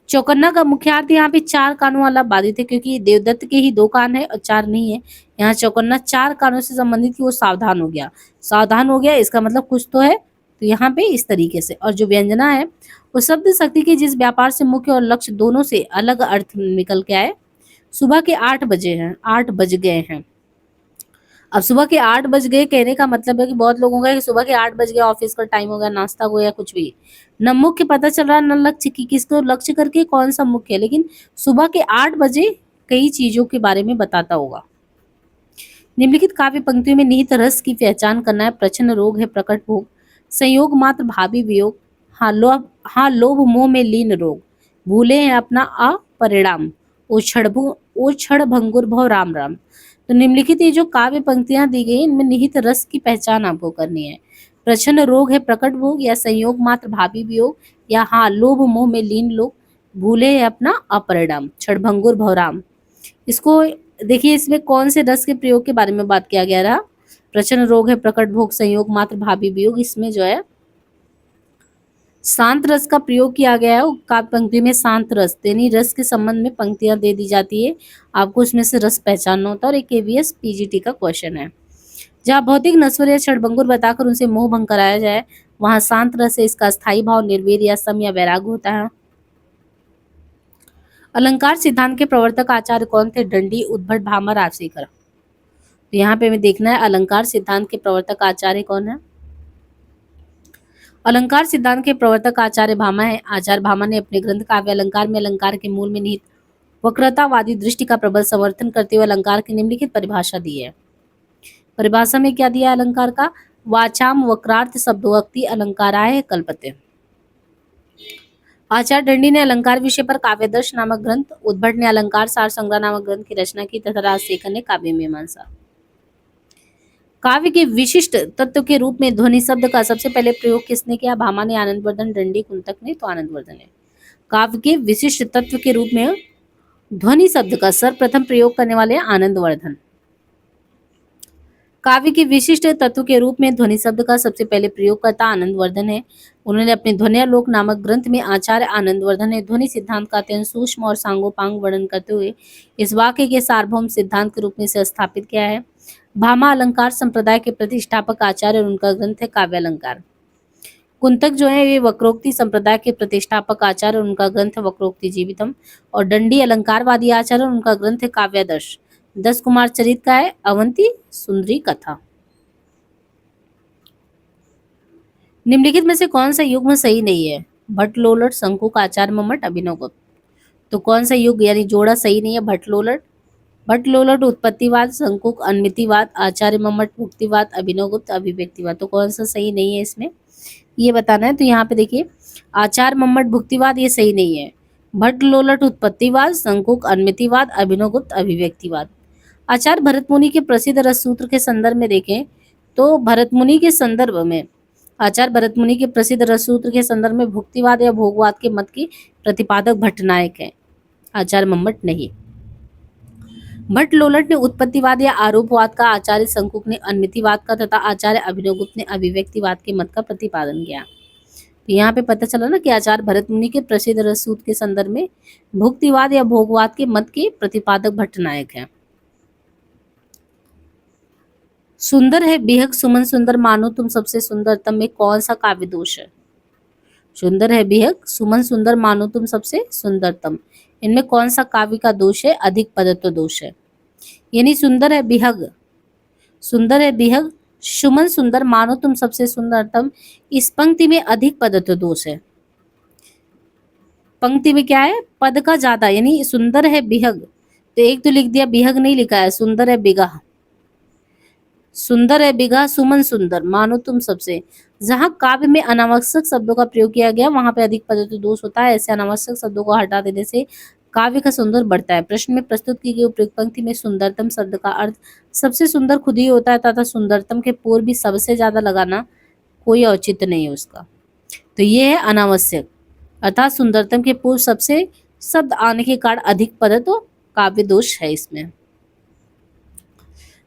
[SPEAKER 1] चौकन्ना का मुख्यार्थ यहाँ पे 4 कानों वाला बाधित है, क्योंकि देवदत्त के ही 2 कान है और 4 नहीं है। यहाँ चौकन्ना 4 कानों से संबंधित कि वो सावधान हो गया, सावधान हो गया, इसका मतलब कुछ तो है। तो यहाँ पे इस तरीके से। और जो व्यंजना है वो शब्द शक्ति के जिस व्यापार से मुख्य और लक्ष्य दोनों से अलग अर्थ निकल के आए। सुबह के 8 बजे हैं, 8 बज गए हैं। अब सुबह के 8 बज गए कहने का मतलब है कि बहुत लोगों का है कि सुबह के 8 बज गए, ऑफिस का टाइम हो गया, नाश्ता हो गया, कुछ भी। न मुख्य पता चल रहा न लक्ष्य की किसको लक्ष्य करके कौन सा मुख्य है, लेकिन सुबह के 8 बजे कई चीजों के बारे में बताता होगा। निम्नलिखित काव्य पंक्तियों में निहित रस की पहचान करना है। प्रच्छन्न रोग है प्रकट भोग, संयोग मात्र भावी वियोग, हाँ लोभ मोह में लीन रोग, भूले हैं अपना अपरिणाम, ओछड़ भंगुर भव राम राम। तो निम्नलिखित ये जो काव्य पंक्तियां दी गई इनमें निहित रस की पहचान आपको करनी है। प्रच्छन्न रोग है प्रकट भोग, या संयोग मात्र भावी वियोग, या हाँ लोभ मोह में लीन लोग, भूले हैं अपना अपरिणाम, क्षणभंगुर भव राम। इसको देखिए, इसमें कौन से रस के प्रयोग के बारे में बात किया गया रहा। प्रच्छन्न रोग है प्रकट भोग, संयोग मात्र भावी वियोग, इसमें जो है शांत रस का प्रयोग किया गया है काव्य पंक्ति में। शांत रस यानी रस के संबंध में पंक्तियां दे दी जाती है, आपको उसमें से रस पहचानना होता है और एक केवीएस पीजीटी का क्वेश्चन है। जहाँ भौतिक नश्वर या क्षणभंगुर बताकर उनसे मोह भंग कराया जाए, वहां शांत रस से इसका स्थायी भाव निर्वीर या सम या वैराग होता है। अलंकार सिद्धांत के प्रवर्तक आचार्य कौन थे? दंडी, उद्भट, भामह, राजशेखर। तो यहाँ पे हमें देखना है अलंकार सिद्धांत के प्रवर्तक आचार्य कौन है। अलंकार सिद्धांत के प्रवर्तक आचार्य भामा है। आचार्य भामा ने अपने ग्रंथ काव्य अलंकार में अलंकार के मूल में निहित वक्रतावादी दृष्टि का प्रबल समर्थन करते हुए अलंकार की निम्नलिखित परिभाषा दी है। परिभाषा में क्या दिया है अलंकार का? वाचाम वक्रार्थ शब्दोक्ति अलंकाराय कल्पते। आचार्य दंडी ने अलंकार विषय पर काव्यदर्श नामक ग्रंथ, उद्भट ने अलंकार सार संग्रह नामक ग्रंथ की रचना की तथा राजशेखर ने काव्य मीमांसा। काव्य के विशिष्ट तत्व के रूप में ध्वनि शब्द का सबसे पहले प्रयोग किसने किया? भामा ने, आनंदवर्धन, दंडी, कुंतक ने। तो आनंदवर्धन ने। काव्य के विशिष्ट तत्व के रूप में ध्वनि शब्द का सर्वप्रथम प्रयोग करने वाले आनंदवर्धन। काव्य के विशिष्ट तत्व के रूप में ध्वनि शब्द का सबसे पहले प्रयोगकर्ता आनंदवर्धन है। उन्होंने अपने ध्वन्यालोक नामक ग्रंथ में आचार्य आनंदवर्धन ने ध्वनि सिद्धांत का अत्यंत सूक्ष्म और सांगोपांग वर्णन करते हुए इस वाक्य के सार्वभौम सिद्धांत के रूप में इसे स्थापित किया है। भामा अलंकार संप्रदाय के प्रतिष्ठापक आचार्य और उनका ग्रंथ है काव्य अलंकार। कुंतक जो है वे वक्रोक्ति संप्रदाय के प्रतिष्ठापक आचार्य और उनका ग्रंथ है वक्रोक्ति जीवितम। और दंडी अलंकारवादी आचार्य और उनका ग्रंथ है काव्यादर्श। 10 कुमार चरित का है अवंती सुंदरी कथा। निम्नलिखित में से कौन सा युग्म सही नहीं है? भट्ट लोलट, शंकुक, आचार्य मम्मट, अभिनवगुप्त। तो कौन सा युग यानी जोड़ा सही नहीं है? भट्ट लोलट। भट्ट लोलट उत्पत्तिवाद, शंकुक अनमितिवाद, आचार्य मम्मट मुक्तिवाद, अभिनवगुप्त अभिव्यक्तिवाद। तो कौन सा सही नहीं है इसमें ये बताना है। तो यहाँ पे देखिए आचार्य मम्मट भुक्तिवाद ये सही नहीं है। भट्ट लोलट उत्पत्तिवाद, शंकुक अनमितिवाद, अभिनवगुप्त अभिव्यक्तिवाद। आचार्य भरत मुनि के प्रसिद्ध रस सूत्र के संदर्भ में देखें तो भरत मुनि के संदर्भ में आचार्य भरत मुनि के प्रसिद्ध रस सूत्र के संदर्भ में भुक्तिवाद या भोगवाद के मत की प्रतिपादक भट्टनायक है, आचार्य मम्मट नहीं। भट्ट लोलट ने उत्पत्तिवाद या आरोपवाद का, आचार्य शंकुक ने अनमितिवाद का तथा आचार्य अभिनवगुप्त ने अभिव्यक्तिवाद के मत का प्रतिपादन किया। तो यहाँ पे पता चला ना कि आचार्य भरत मुनि के प्रसिद्ध रस सूत्र के संदर्भ में भुक्तिवाद या भोगवाद के मत के प्रतिपादक भट्टनायक है। सुंदर है बेहक सुमन सुंदर मानो तुम सबसे सुंदरतम में कौन सा काव्य दोष है? सुंदर है बेहक सुमन सुंदर मानो तुम सबसे सुंदरतम, इनमें कौन सा काव्य का दोष है? अधिक पदत्व दोष है। यानी सुंदर है बेहग, सुंदर है बेहग सुमन सुंदर मानो तुम सबसे सुंदरतम, इस पंक्ति में अधिक पदत्व दोष है। पंक्ति में क्या है? पद का ज्यादा, यानी सुंदर है बेहग, तो एक तो लिख दिया बेहग नहीं लिखा है, सुंदर है बिगह। सुंदर है बिगहा सुमन सुंदर मानो तुम सबसे। जहां काव्य में अनावश्यक शब्दों का प्रयोग किया गया वहां पे अधिक पदत्व दोष होता है। ऐसे अनावश्यक शब्दों को हटा देने से काव्य का सौंदर्य बढ़ता है। प्रश्न में प्रस्तुत की गई उपयुक्त पंक्ति में सुंदरतम शब्द का अर्थ सबसे सुंदर खुद ही होता है तथा सुंदरतम के पूर्व भी सबसे ज्यादा लगाना कोई औचित्य नहीं है उसका। तो ये है अनावश्यक, अर्थात सुंदरतम के पूर्व सबसे शब्द आने के कारण अधिक पदत्व काव्य दोष है इसमें।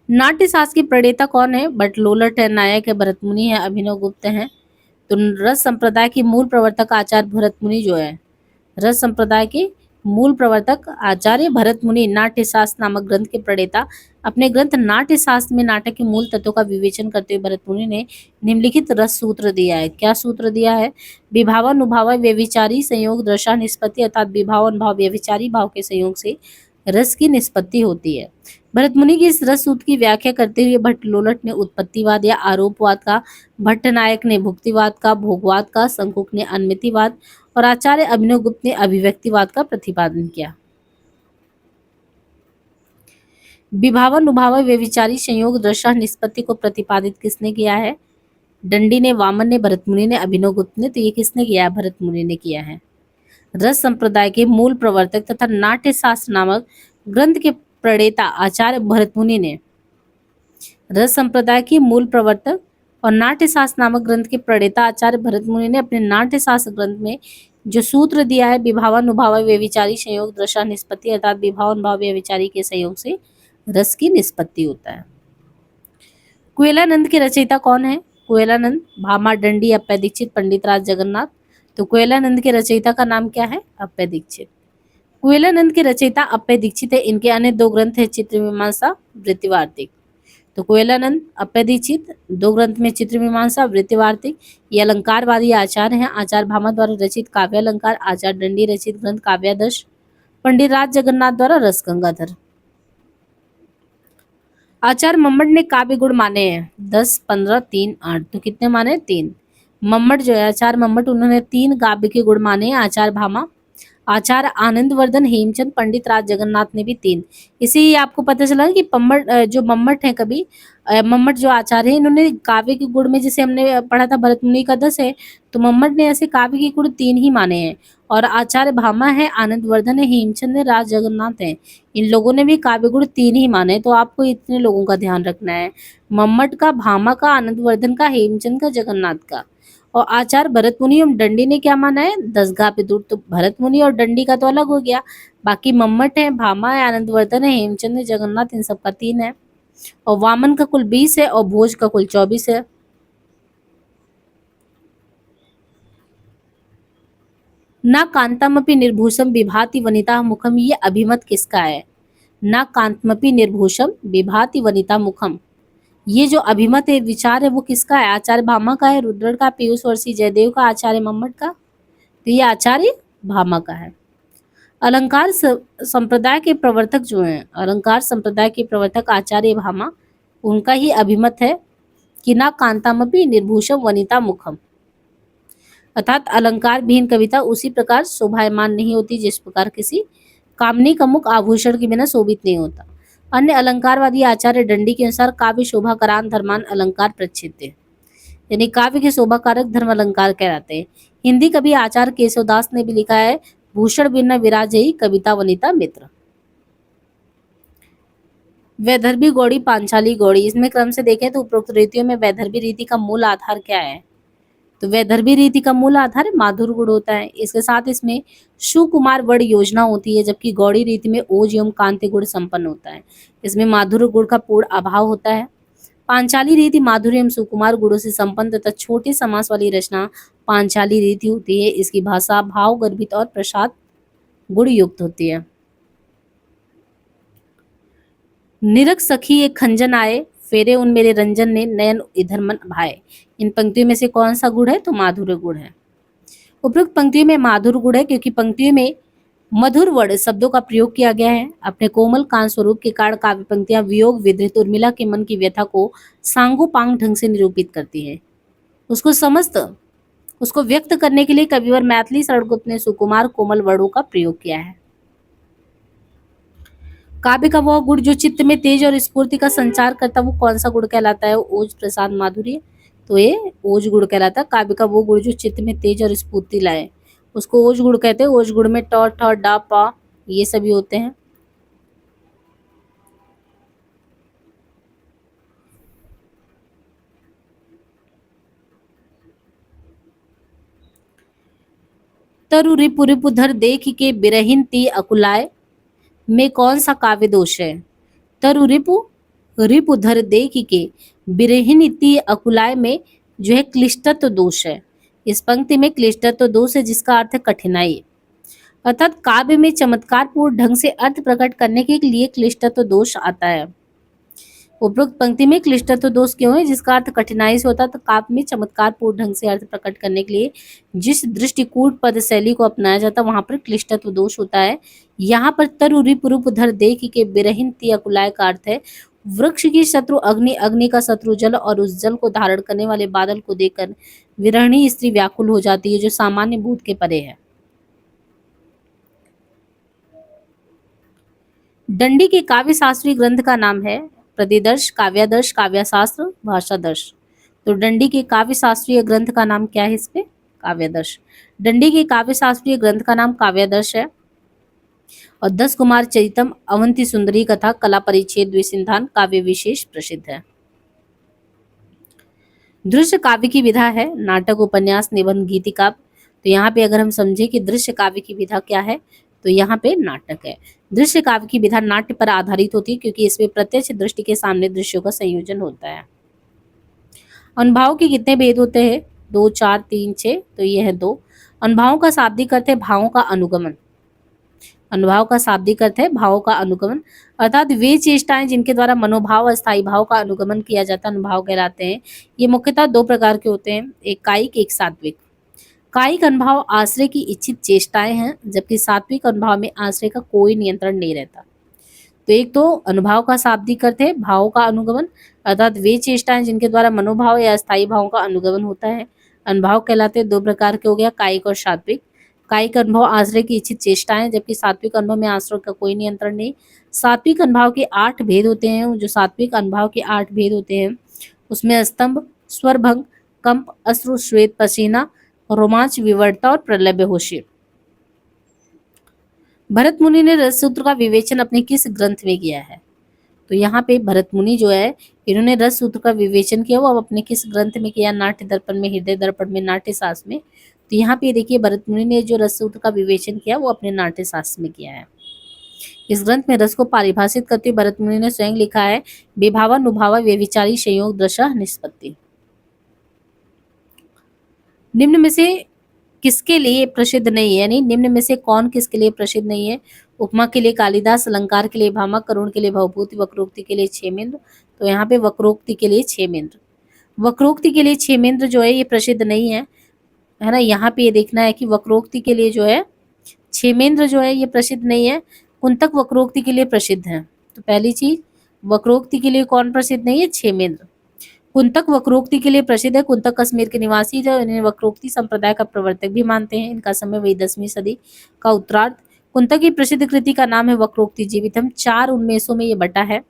[SPEAKER 1] नाट्य शास्त्र की प्रणेता कौन है? भट्ट लोलट है, नायक है भरत मुनि है, अभिनवगुप्त है। तो रस संप्रदाय के मूल प्रवर्तक आचार्य भरत मुनि जो है, रस संप्रदाय के मूल प्रवर्तक आचार्य भरत मुनि नाट्य शास्त्र नामक ग्रंथ के प्रणेता। अपने ग्रंथ नाट्य शास्त्र में नाटक के मूल तत्वों का विवेचन करते हुए भरत मुनि ने निम्नलिखित रस सूत्र दिया है। क्या सूत्र दिया है? विभावानुभाव व्यभिचारी संयोग दृशा निष्पत्ति, अर्थात विभावानुभाव व्यभिचारी भाव के संयोग से रस की निष्पत्ति होती है। भरत मुनि की इस रस सूत्र की व्याख्या करते हुए भट्ट लोलट ने उत्पत्तिवाद या आरोपवाद का, भट्टनायक ने भुक्तिवाद का, भोगवाद का, शंकुक ने अनमितिवाद और आचार्य अभिनवगुप्त ने अभिव्यक्तिवाद का प्रतिपादन किया। विभावानुभाव व्यभिचारी संयोग दृशा निष्पत्ति को प्रतिपादित किसने किया है? दंडी ने, वामन ने, भरत मुनि ने, अभिनवगुप्त ने। तो ये किसने किया है? भरत मुनि ने किया है। रस संप्रदाय के मूल प्रवर्तक तथा नाट्य शास्त्र नामक ग्रंथ के प्रणेता आचार्य भरत मुनि ने, रस संप्रदाय के मूल प्रवर्तक और नाट्य शास्त्र नामक ग्रंथ के प्रणेता आचार्य भरत मुनि ने अपने नाट्य शास्त्र ग्रंथ में जो सूत्र दिया है विभावानुभाव व्यभिचारी संयोग दृशा निष्पत्ति, अर्थात विभावानुभाव व्यभिचारी के संयोग से रस की निष्पत्ति होता है। कुएलानंद के रचयिता कौन है? कुएलानंद, भामा, दंडी, अप्पय दीक्षित, पंडित राज जगन्नाथ। तो कोयलानंद के रचयिता का नाम क्या है? अप्पय दीक्षित। कोयलानंद के रचयिता अप्पय दीक्षित है। इनके अन्य दो ग्रंथ है चित्रमीमांसा, वृत्तिवार्तिक। तो कोयलानंद, अप्पय दीक्षित, दो ग्रंथ में चित्रमीमांसा, वृत्तिवार्तिक। ये अलंकारवादी आचार्य हैं। आचार्य भामा द्वारा रचित काव्य अलंकार, आचार्य दंडी रचित ग्रंथ काव्यादर्श, पंडित राज जगन्नाथ द्वारा रस गंगाधर। आचार्य मम्मट ने काव्य गुण माने हैं 10, 15, 3, 8। तो कितने माने? 3। मम्मट जो है, आचार्य मम्मट, उन्होंने 3 काव्य के गुण माने हैं। आचार्य भामा, आचार्य आनंदवर्धन, हेमचंद, पंडित राज जगन्नाथ ने भी 3। इसे ही आपको पता चला कि जो मम्मट है, कवि मम्मट जो आचार्य है, इन्होंने काव्य के गुण में, जैसे हमने पढ़ा था भरत मुनि का 10 है, तो मम्मट ने ऐसे काव्य के गुण 3 ही माने हैं। और आचार्य भामा है, आनंदवर्धन है, हेमचंद है, राज जगन्नाथ है, इन लोगों ने भी काव्य गुण 3 ही माने। तो आपको इतने लोगों का ध्यान रखना है, मम्मट का, भामा का, आनंदवर्धन का, हेमचंद का, जगन्नाथ का। और आचार्य भरत मुनि और दंडी ने क्या माना है? 10 गा पे दूर। तो भरत मुनि और दंडी का तो अलग हो गया, बाकी मम्मट है, भामा है, आनंदवर्धन है, हेमचंद है, जगन्नाथ, इन सबका 3 है। और वामन का कुल 20 है और भोज का कुल 24 है। ना कांतामपि निर्भूषम विभाति वनिता मुखम, ये अभिमत किसका है? ना कांतमपि निर्भूषम विभाति वनिता मुखम, ये जो अभिमत है, विचार है, वो किसका है? आचार्य भामा का है, रुद्रड़ का, पीयूष वर्षी जयदेव का, आचार्य मम्मट का? तो ये आचार्य भामा का है। अलंकार संप्रदाय के प्रवर्तक जो हैं, अलंकार संप्रदाय के प्रवर्तक आचार्य भामा, उनका ही अभिमत है कि ना कांतामपि निर्भूषम वनिता मुखम, अर्थात अलंकार विहीन कविता उसी प्रकार शोभायमान नहीं होती जिस प्रकार किसी कामनी का मुख आभूषण के बिना शोभित नहीं होता। अन्य अलंकारवादी आचार्य दंडी के अनुसार काव्य शोभा करान धर्मान अलंकार प्रच्छिद्य, यानी काव्य के शोभा कारक धर्म अलंकार कहलाते हैं। हिंदी कवि आचार्य केशवदास ने भी लिखा है, भूषण बिना विराजई कविता वनिता मित्र। वैदर्भी गौड़ी, पांचाली गौड़ी, इसमें क्रम से देखें तो उपरोक्त रीतियों में वैदर्भी रीति का मूल आधार क्या है? तो वैदर्भी रीति का मूल आधार माधुर गुण होता है। इसके साथ इसमें सुकुमार वर्ण योजना होती है, जबकि गौड़ी रीति में ओज एवं कांति गुण संपन्न होता है। इसमें माधुर गुण का पूर्ण अभाव होता है। पांचाली रीति माधुर्य एवं सुकुमार गुणों से संपन्न तथा छोटे समास वाली रचना पांचाली रीति होती है। इसकी भाषा भाव गर्भित और प्रसाद गुण युक्त होती है। निरख सखी एक खंजन आए, फेरे उन मेरे रंजन ने, नयन इधर मन भाए। इन पंक्तियों में से कौन सा गुण है? तो माधुर्य गुण है। उपरोक्त पंक्तियों में माधुर गुण है क्योंकि पंक्तियों में मधुर वर्ण शब्दों का प्रयोग किया गया है। अपने कोमल कांत स्वरूप के कारण काव्य पंक्तियां वियोग विधृत उर्मिला के मन की व्यथा को सांगोपांग ढंग से निरूपित करती है। उसको व्यक्त करने के लिए कविवर मैथिली शरणगुप्त ने सुकुमार कोमल वर्णों का प्रयोग किया है। काव्य का वह गुण जो चित्त में तेज और स्फूर्ति का संचार करता, वो कौन सा गुण कहलाता है? ओज, प्रसाद, माधुर्य। तो ये ओज गुण कहलाता है। काव्य का वो गुण जो चित्त में तेज और स्फूर्ति लाए, उसको ओज गुण कहते हैं। ओज गुण में ट, ठ, ड, प ये सभी होते हैं। तरु रिपु रिपु धर देख के बिरहिन ती अकुलाय में कौन सा काव्य दोष है? तरु रिपु रिपु धर देख के बिरहिन ती अकुलाय में जो है क्लिष्टत्व दोष है। इस पंक्ति में क्लिष्टत्व दोष है, जिसका अर्थ है कठिनाई, अर्थात काव्य में चमत्कार पूर्ण ढंग से अर्थ प्रकट करने के लिए क्लिष्टत्व दोष आता है। उपरोक्त पंक्ति में क्लिष्टत्व दोष क्यों है? जिसका अर्थ कठिनाई से होता है। तो काव्य में चमत्कार पूर्ण ढंग से अर्थ प्रकट करने के लिए जिस दृष्टिकूट पद शैली को अपनाया जाता है, वहां पर क्लिष्टत्व दोष होता है। यहाँ पर तरु रिपु रिपु धर देख के बिरहिन ती अकुलाय का अर्थ है वृक्ष की शत्रु अग्नि, अग्नि का शत्रु जल, और उस जल को धारण करने वाले बादल को देखकर विरहिणी स्त्री व्याकुल हो जाती है, जो सामान्य भूत के परे है। दंडी के काव्य शास्त्रीय ग्रंथ का नाम है प्रतिदर्श, काव्यादर्श, काव्यशास्त्र, भाषादर्श। तो दंडी के काव्य शास्त्रीय ग्रंथ का नाम क्या है? इस पे काव्यादर्श। दंडी के काव्य शास्त्रीय ग्रंथ का नाम काव्यादर्श है। और 10 कुमार चरितम, अवंती सुंदरी कथा, कला परिच्छेद, द्विसिंधान काव्य विशेष प्रसिद्ध है। दृश्य काव्य की विधा है नाटक, उपन्यास, निबंध, गीति काव्य। तो यहाँ पे अगर हम समझे कि दृश्य काव्य की विधा क्या है, तो यहाँ पे नाटक है। दृश्य काव्य की विधा नाट्य पर आधारित होती है क्योंकि इसमें प्रत्यक्ष दृष्टि के सामने दृश्यों का संयोजन होता है। अनुभाव के कितने भेद होते हैं? 2, 4, 3, 6। तो ये है 2। अनुभावों का शाब्दिक अर्थ है भावों का अनुगमन। अनुभाव का शाब्दिक अर्थ है भावों का अनुगमन, अर्थात वे चेष्टाएं जिनके द्वारा मनोभाव अस्थायी भाव का अनुगमन किया जाता है अनुभाव कहलाते हैं। ये मुख्यतः दो प्रकार के होते हैं, एक कायिक एक सात्विक। कायिक अनुभाव आश्रय की इच्छित चेष्टाएं हैं, जबकि सात्विक अनुभाव में आश्रय का कोई नियंत्रण नहीं रहता। तो एक तो अनुभाव का शाब्दिक अर्थ है भावों का अनुगमन, अर्थात वे चेष्टाएं जिनके द्वारा मनोभाव या अस्थायी भावों का अनुगमन होता है। अनुभाव कहलाते हैं दो प्रकार के हो गया, कायिक और सात्विक। कायिक अनुभव आश्रय की इच्छित चेष्टाएं, जबकि सात्विक अनुभव में आश्रय का कोई नियंत्रण नहीं। सात्विक अनुभाव के 8 भेद होते हैं। जो सात्विक अनुभाव के 8 भेद होते हैं उसमें स्तंभ, स्वरभंग, कंप, अश्रु, श्वेत, पसीना, रोमांच, विवर्ता और प्रलय होशी। भरत मुनि ने रस सूत्र का विवेचन अपने किस ग्रंथ में किया है? तो यहाँ पे भरत मुनि जो है इन्होंने रस सूत्र का विवेचन किया, वो अपने किस ग्रंथ में किया? नाट्य दर्पण में, हृदय दर्पण में, नाट्य शास्त्र में। तो यहाँ पे देखिए भरत मुनि ने जो रस सूत्र का विवेचन किया वो अपने नाट्य शास्त्र में किया है। इस ग्रंथ में रस को परिभाषित करते हुए भरत मुनि ने स्वयं लिखा है, विभावा नुभावा व्यभिचारी संयोग दशा निष्पत्ति। निम्न में से किसके लिए प्रसिद्ध नहीं है, यानी निम्न में से कौन किसके लिए प्रसिद्ध नहीं है? उपमा के लिए कालिदास, अलंकार के लिए भामह, करुण के लिए भवभूति, वक्रोक्ति के लिए क्षेमेंद्र। तो यहाँ पे वक्रोक्ति के लिए क्षेमेंद्र। वक्रोक्ति के लिए क्षेमेंद्र जो है ये प्रसिद्ध नहीं है ना। यहाँ पे ये देखना है कि वक्रोक्ति के लिए जो है क्षेमेंद्र जो है ये प्रसिद्ध नहीं है, कुंतक वक्रोक्ति के लिए प्रसिद्ध है। तो पहली चीज, वक्रोक्ति के लिए कौन प्रसिद्ध नहीं है? क्षेमेंद्र। कुंतक वक्रोक्ति के लिए प्रसिद्ध है। कुंतक कश्मीर के निवासी थे, इन्हें वक्रोक्ति संप्रदाय का प्रवर्तक भी मानते हैं। इनका समय वही 10वीं सदी का उत्तरार्ध। कुंतक की प्रसिद्ध कृति का नाम है वक्रोक्ति जीवितम। 4 उन्मेषों में ये बटा है,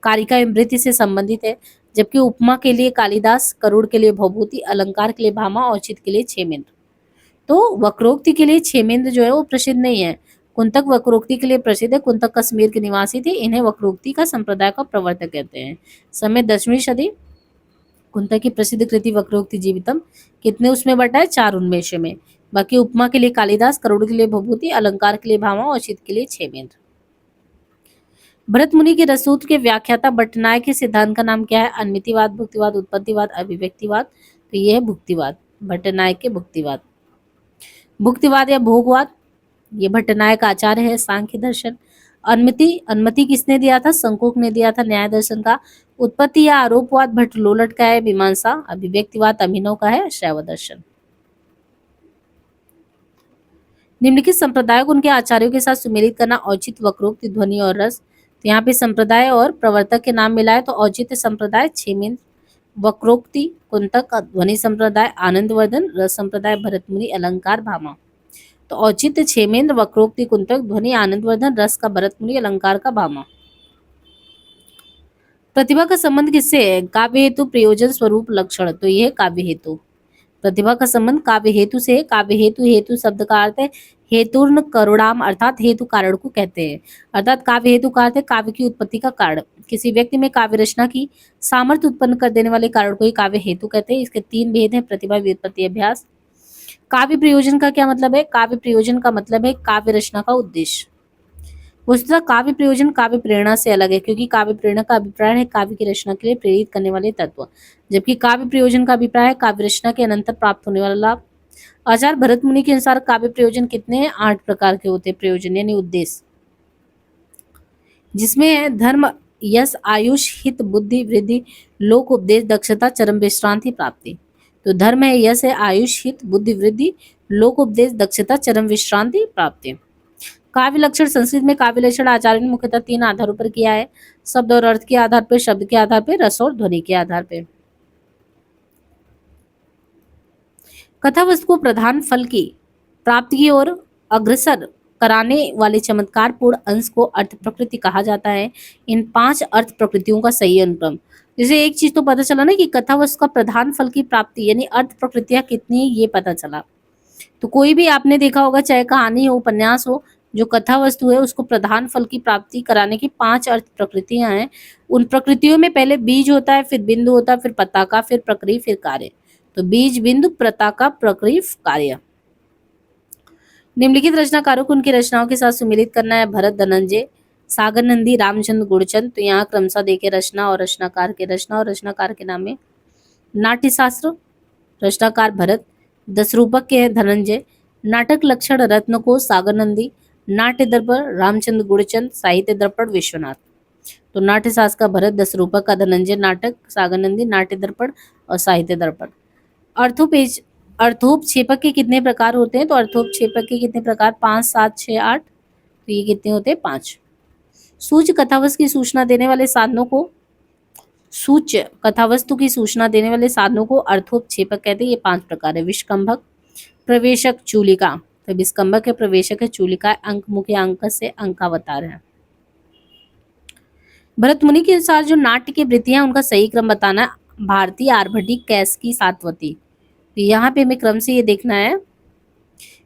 [SPEAKER 1] कारिका मृत्यु से संबंधित है। जबकि उपमा के लिए कालिदास, करुण के लिए भवभूति, अलंकार के लिए भामा और चित के लिए क्षेमेंद्र। तो वक्रोक्ति के लिए क्षेमेंद्र जो है वो प्रसिद्ध नहीं है। कुंतक वक्रोक्ति के लिए प्रसिद्ध है। कुंतक कश्मीर के निवासी थे, इन्हें वक्रोक्ति का संप्रदाय का प्रवर्तक कहते हैं। समय 10वीं सदी। कुंतक की प्रसिद्ध कृति वक्रोक्ति जीवितम कितने उसमें बटा है? 4 उन्मेष में। बाकी उपमा के लिए कालिदास, करुण के लिए भभूति, अलंकार के लिए भामा और चित के लिए क्षेमेंद्र। भरत मुनि के रसूत्र के व्याख्याता भट्टनायक के सिद्धांत का नाम क्या है? अनमितिवाद, भुक्तिवाद, उत्पत्तिवाद, अभिव्यक्तिवाद। तो ये है भुक्तिवाद, भट्टनायक के भुक्तिवाद। भुक्तिवाद या भोगवाद ये भट्टनायक आचार्य है, सांख्य दर्शन। अनुमति किसने दिया था? शंकुक ने दिया था, न्याय दर्शन का। उत्पत्ति या आरोपवाद भट्टलोलट का है, मीमांसा। अभिव्यक्तिवाद अभिनव का है, शैव दर्शन। निम्नलिखित संप्रदाय को उनके आचार्यों के साथ सुमेलित करना। औचित्य, वक्रोक्ति, ध्वनि और रस। तो यहाँ पे संप्रदाय और प्रवर्तक के नाम मिला है। तो औचित्य संप्रदाय क्षेमेंद्र, वक्रोक्ति कुंतक, ध्वनि संप्रदाय आनंदवर्धन, रस संप्रदाय भरत मुनि, अलंकार भामा। तो औचित्य क्षेमेंद्र, वक्रोक्ति कुंतक, ध्वनि आनंदवर्धन, रस का भरत मुनि, अलंकार का भामा। प्रतिभा का संबंध किससे है? काव्य हेतु, प्रयोजन, स्वरूप, लक्षण। तो यह काव्य हेतु। प्रतिभा का संबंध काव्य हेतु से है। काव्य हेतु, हेतु शब्द का अर्थ है हेतुर्न करुणाम, अर्थात हेतु कारण को कहते हैं। अर्थात काव्य हेतु का अर्थ है काव्य की उत्पत्ति का कारण। किसी व्यक्ति में काव्य रचना की सामर्थ्य उत्पन्न कर देने वाले कारण को ही काव्य हेतु कहते हैं। इसके 3 भेद हैं, प्रतिभा, व्युत्पत्ति, अभ्यास। काव्य प्रयोजन का क्या मतलब है? काव्य प्रयोजन का मतलब है काव्य रचना का उद्देश्य। वस्तुतः काव्य प्रयोजन काव्य प्रेरणा से अलग है, क्योंकि काव्य प्रेरणा का अभिप्राय है काव्य की रचना के लिए प्रेरित करने वाले तत्व, जबकि काव्य प्रयोजन का अभिप्राय है काव्य रचना के अनंतर प्राप्त होने वाला लाभ। आचार्य भरत मुनि के अनुसार काव्य प्रयोजन कितने हैं? 8 प्रकार के होते हैं प्रयोजन, यानी उद्देश्य, जिसमें है धर्म, यश, आयुष, हित, बुद्धि वृद्धि, लोक उपदेश, दक्षता, चरम विश्रांति, प्राप्ति। तो धर्म है, यश है, आयुष, हित, बुद्धि वृद्धि, लोक उपदेश, दक्षता, चरम विश्रांति, प्राप्ति। काव्य लक्षण। संस्कृत में काव्य लक्षण आचार्य ने मुख्यतः 3 आधारों पर किया है, शब्द और अर्थ के आधार पर, शब्द के आधार पर, रस और ध्वनि के आधार पर। कथा वस्तु को प्रधान फल की प्राप्ति की ओर अग्रसर कराने वाले चमत्कारपूर्ण अंश को अर्थ प्रकृति कहा जाता है। इन 5 अर्थ प्रकृतियों का सही अनुक्रम। जैसे एक चीज तो पता चला ना कि कथा वस्तु का प्रधान फल की प्राप्ति यानी अर्थ प्रकृतियां कितनी, ये पता चला। तो कोई भी आपने देखा होगा, चाहे कहानी हो, उपन्यास हो, जो कथा वस्तु है उसको प्रधान फल की प्राप्ति कराने की 5 अर्थ प्रकृतियां हैं। उन प्रकृतियों में पहले बीज होता है, फिर बिंदु होता है, फिर पताका, फिर प्रक्रिया, फिर कार्य। तो बीज, बिंदु, पताका, प्रक्रिया, कार्य। निम्नलिखित रचनाकारों को उनकी रचनाओं के साथ सुमिलित करना है। भरत, धनंजय, सागर नंदी, रामचंद्र, गुणचंद। तो यहाँ क्रमशः देखे रचना और रचनाकार के रचना और रचनाकार के नाम में। नाट्यशास्त्र, रचनाकार भरत, 10 रूपक के हैं धनंजय, नाटक लक्षण रत्नकोश सागर नंदी, नाट्य दर्पण रामचंद्र गुणचंद, साहित्य दर्पण विश्वनाथ। तो नाट्य शास्त्र का भरत, दस रूपक का धनंजय, नाटक सागर नंदी, नाट्य दर्पण और साहित्य दर्पण। अर्थोपेज अर्थोपक्षेपक के कितने प्रकार होते हैं? तो अर्थोपक्षेपक के कितने प्रकार? 5, 7, 6, 8। तो ये कितने होते हैं? 5। सूच्य कथावस्तु की सूचना देने वाले साधनों को सूच्य कथावस्तु की सूचना देने वाले साधनों को अर्थोपक्षेपक कहते हैं। ये 5 प्रकार है। विष्कंभक, प्रवेशक, चूलिका। तो विष्कंभक है, प्रवेशक है, चूलिका है, अंक मुख्य अंक से अंकावतार है। भरत मुनि के अनुसार जो नाट्य की वृत्तियां उनका सही क्रम बताना है। भारती, आर्भटी, कैसकी, सातवती। तो यहाँ पे हमें क्रम से ये देखना है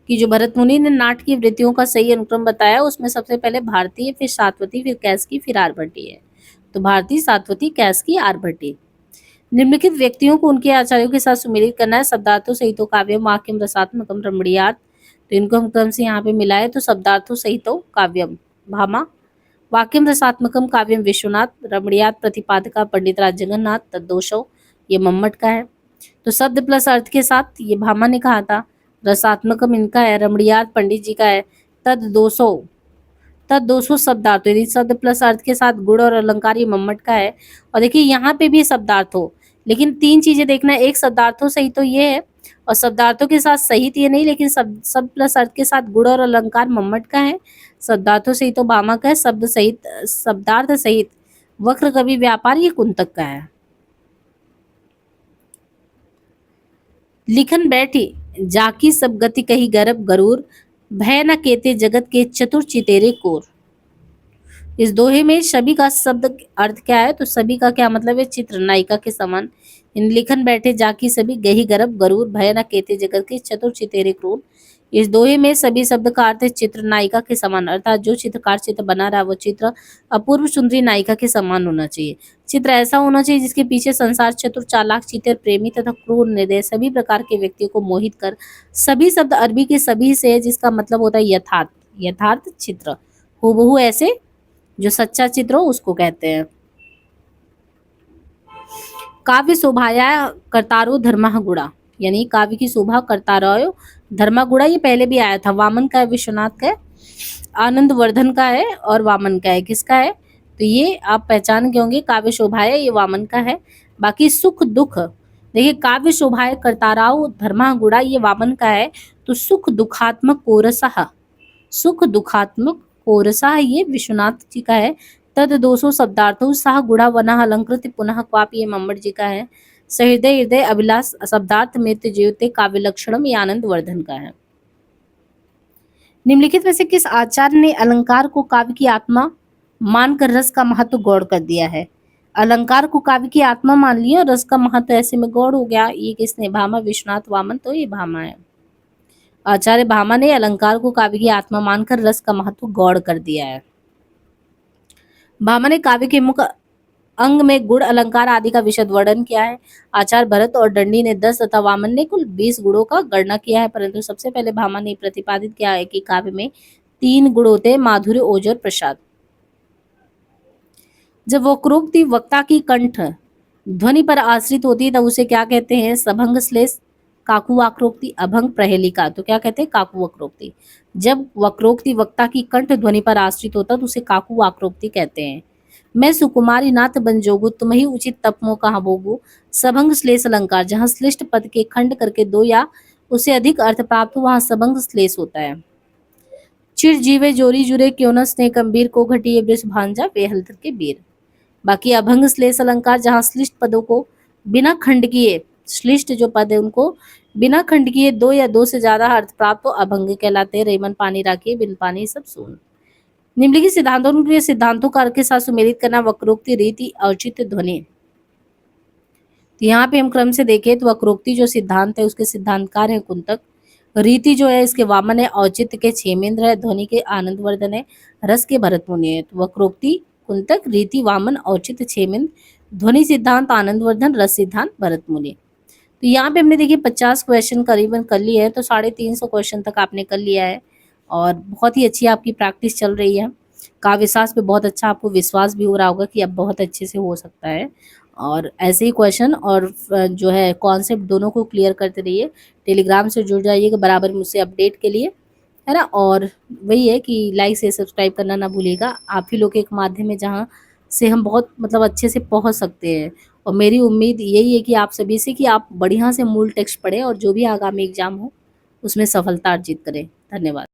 [SPEAKER 1] कि जो भरत मुनि ने नाट्य की वृत्तियों का सही अनुक्रम बताया उसमें सबसे पहले भारतीय, फिर सातवती, फिर कैसकी, फिर आर्भटी है। तो भारती, सातवती, कैसकी, आर्भटी। निम्नलिखित व्यक्तियों को उनके आचार्यों के साथ सुमेलित करना है। शब्दार्थों सहितो काव्यम वाक्यम रसात्मकम रमणीयात्। तो इनको हम क्रम से यहाँ पे मिलाए तो शब्दार्थों सहितो काव्यम भामा, वाक्यम रसात्मकम काव्यम विश्वनाथ, रमणीयात् प्रतिपादका पंडित राज जगन्नाथ, तद्दोषो ये मम्मट का है। तो शब्द प्लस अर्थ के साथ ये भामा ने कहा था। रसात्मकम इनका है, रमणीयात् पंडित जी का है, तद्दोषो शब्दार्थ। यदि शब्द प्लस अर्थ के साथ गुण और अलंकार ये मम्मट का है। और देखिए यहाँ पे भी शब्दार्थ हो, लेकिन 3 चीजें देखना है। एक शब्दार्थों सहित तो ये है और शब्दार्थों के साथ सहित ये नहीं, लेकिन शब्द प्लस अर्थ के साथ गुण और अलंकार मम्मट का है। शब्दार्थों सहित तो भामा का है, शब्दार्थ सहित वक्र कवि व्यापार ये कुंतक का है। लिखन बैठी जाकी सब गति कही गर्भ गरूर, भय न केते जगत के चतुर चितेरे कोर। इस दोहे में सभी का शब्द अर्थ क्या है? तो सभी का क्या मतलब है? चित्र नायिका के समान। इन लिखन बैठे जाकी सभी गही गर्भ गरूर, भय न केते जगत के चतुर चितेरे क्रूर। इस दोहे में सभी शब्द का अर्थ है चित्र नायिका के समान, अर्थात जो चित्रकार चित्र बना रहा है वो चित्र अपूर्व सुंदरी नायिका के समान होना चाहिए। चित्र ऐसा होना चाहिए जिसके पीछे संसार चतुर, चालाक, चितर, प्रेमी तथा क्रूर, निर्दय सभी प्रकार के व्यक्तियों को मोहित कर। सभी शब्द अरबी के सभी से है, जिसका मतलब होता है यथार्थ। यथार्थ चित्र हूबहू ऐसे जो सच्चा चित्र हो उसको कहते हैं। काव्य शोभाया कर्तारो धर्मः गुणा, यानी काव्य की शोभा करता रहो धर्मा गुणा। ये पहले भी आया था। वामन का है, विश्वनाथ का है, आनंद वर्धन का है और वामन का है। किसका है? तो ये आप पहचान गए होंगे। काव्य शोभाया ये वामन का है। बाकी सुख दुख देखिए, काव्य शोभाया कर्ताराव धर्मा गुणा ये वामन का है। तो सुख दुखात्मक कोरसः, सुख दुखात्मक कोरसा ये विश्वनाथ जी का है। तद 200 शब्दार्थों सह गुणा वनः अलंकृत पुनः क्वाप ये मम्मट जी का है। सहृदय हृदय अभिलाष शब्दार्थ मृत्यु जीवते काव्य लक्षणम ये आनंद वर्धन का है। निम्नलिखित में से किस आचार्य ने अलंकार को काव्य की आत्मा मानकर रस का महत्व गौड़ कर दिया है? अलंकार को काव्य की आत्मा मान लिया और रस का महत्व ऐसे में गौड़ हो गया। ये किसने? भामा, विश्वनाथ, वामन। तो ये भामा है। आचार्य भामा ने अलंकार को काव्य की आत्मा मानकर रस का महत्व गौड़ कर दिया है। भामा ने काव्य के मुख्य अंग में गुण, अलंकार आदि का विशद वर्णन किया है। आचार्य भरत और दंडी ने 10 तथा वामन ने कुल 20 गुणों का गणना किया है, परंतु सबसे पहले भामा ने प्रतिपादित किया है कि काव्य में 3 गुण होते हैं, माधुर्य, ओज और प्रसाद। जब वक्रोक्ति वक्ता की कंठ ध्वनि पर आश्रित होती है तब उसे क्या कहते हैं? सभंग श्लेष, काकू वक्रोक्ति, अभंग, प्रहेलिका। तो क्या कहते हैं? काकू वक्रोक्ति। जब वक्रोक्ति वक्ता की कंठ ध्वनि पर आश्रित होता तो उसे काकू वक्रोक्ति कहते हैं। मैं सुकुमारी नाथ बन जोगू, तुम ही उचित तपमो कहाँ भोगू। सभंग श्लेष अलंकार, जहाँ श्लिष्ट पद के खंड करके 2 या उससे अधिक अर्थ प्राप्त हो वहाँ सभंग श्लेष होता है। चिर जीवे जोरी जुरे क्यों न स्नेह गंभीर, को घटिए वृष भांजा वे हलधर के वीर। बाकी अभंग श्लेष अलंकार, जहाँ श्लिष्ट पदों को बिना खंड किए, श्लिष्ट जो पद है उनको बिना खंड किए 2 या 2 से ज्यादा अर्थ प्राप्त हो अभंग कहलाते हैं। रेमन पानी राखिए, बिन पानी सब सून। निम्नलिखित सिद्धांतों के सिद्धांतों का अर्थ के साथ सुमेलित करना। वक्रोक्ति, रीति, औचित्य, ध्वनि। तो यहाँ पे हम क्रम से देखें तो वक्रोक्ति जो सिद्धांत है उसके सिद्धांतकार है कुंतक। रीति जो है इसके वामन है, औचित्य के क्षेमेंद्र है, ध्वनि के आनंदवर्धन है, रस के भरत मुनि है। तो वक्रोक्ति कुंतक, रीति वामन, औचित्य क्षेमेंद्र, ध्वनि सिद्धांत आनंदवर्धन, रस सिद्धांत भरत मुनि। तो यहाँ पे हमने देखिए 50 क्वेश्चन करीबन कर लिए हैं, तो 350 क्वेश्चन तक आपने कर लिया है और बहुत ही अच्छी आपकी प्रैक्टिस चल रही है। काव्यशास्त्र पे बहुत अच्छा आपको विश्वास भी हो रहा होगा कि अब बहुत अच्छे से हो सकता है। और ऐसे ही क्वेश्चन और जो है कॉन्सेप्ट दोनों को क्लियर करते रहिए। टेलीग्राम से जुड़ जाइएगा बराबर मुझसे अपडेट के लिए, है ना। और वही है कि लाइक से सब्सक्राइब करना ना भूलिएगा। आप ही लोग के एक माध्यम है जहाँ से हम बहुत मतलब अच्छे से पहुँच सकते हैं। और मेरी उम्मीद यही है कि आप सभी से कि आप बढ़िया से मूल टेक्स्ट पढ़ें और जो भी आगामी एग्ज़ाम हो उसमें सफलता अर्जित करें। धन्यवाद।